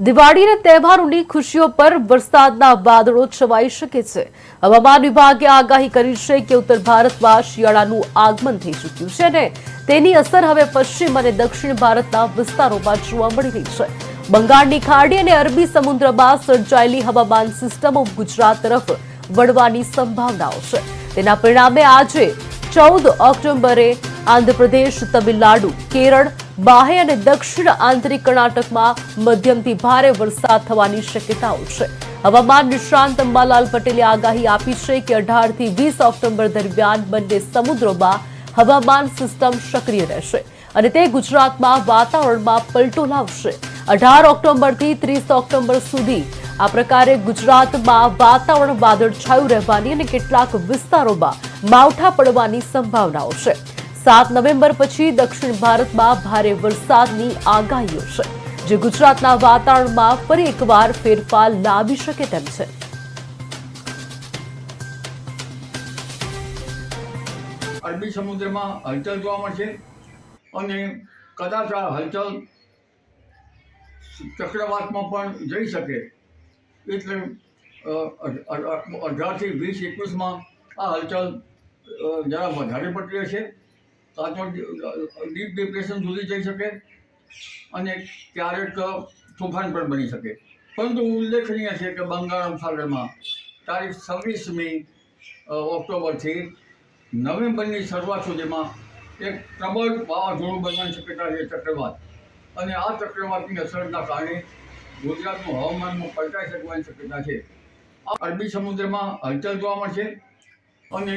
દિવાળીને તહેવારોની ખુશીઓ પર વરસાદના વાદળો છવાઈ શકે છે। હવામાન વિભાગે આગાહી કરી છે કે ઉત્તર ભારતમાં શિયાળાનું આગમન થઈ ચૂક્યું છે અને તેની અસર હવે પશ્ચિમ અને દક્ષિણ ભારતના વિસ્તારોમાં જોવા મળી રહી છે। બંગાળની ખાડી અને અરબી સમુદ્રમાં સર્જાયેલી હવામાન સિસ્ટમો ગુજરાત તરફ વળવાની સંભાવનાઓ છે। તેના પરિણામે આજે 14 ઓક્ટોબરે આંધ્રપ્રદેશ, તમિલનાડુ, કેરળ, બાહ્ય અને દક્ષિણ આંતરિક કર્ણાટકમાં મધ્યમથી ભારે વરસાદ થવાની શક્યતાઓ છે। હવામાન નિષ્ણાંત અંબાલાલ પટેલે આગાહી આપી છે કે 18 થી 20 ઓક્ટોબર દરમિયાન બંને સમુદ્રોમાં હવામાન સિસ્ટમ સક્રિય રહેશે અને તે ગુજરાતમાં વાતાવરણમાં પલટો લાવશે। 18 ઓક્ટોબરથી 30 ઓક્ટોબર સુધી આ પ્રકારે ગુજરાતમાં વાતાવરણ વાદળછાયું રહેવાની અને કેટલાક વિસ્તારોમાં માવઠા પડવાની સંભાવનાઓ છે। 7 નવેમ્બર પછી દક્ષિણ ભારતમાં ભારે વરસાદની આગાહીઓ છે, જે ગુજરાતના વાતાવરણમાં ફરી એકવાર ફેરફાર લાવી શકે તેમ છે। અરબી સમુદ્રમાં હલચલ જોવા મળશે અને કદાચ આ હલચલ ચક્રવાતમાં પણ જઈ શકે। એટલે 18 થી 20, 21માં આ હલચલ જરા વધારે પડતી હશે। કાં તો ડીપ ડિપ્રેશન સુધી જઈ શકે અને ક્યારેક તોફાન પણ બની શકે। પરંતુ ઉલ્લેખનીય છે કે બંગાળ ઉપસાગરમાં તારીખ 26મી ઓક્ટોબરથી નવેમ્બરની શરૂઆત સુધીમાં એક પ્રબળ વાવાઝોડું બનવાની શક્યતા છે, ચક્રવાત। અને આ ચક્રવાતની અસરના કારણે ગુજરાતનું હવામાનમાં પલટાઈ શકવાની શક્યતા છે। આ અરબી સમુદ્રમાં હલચલ જોવા મળશે અને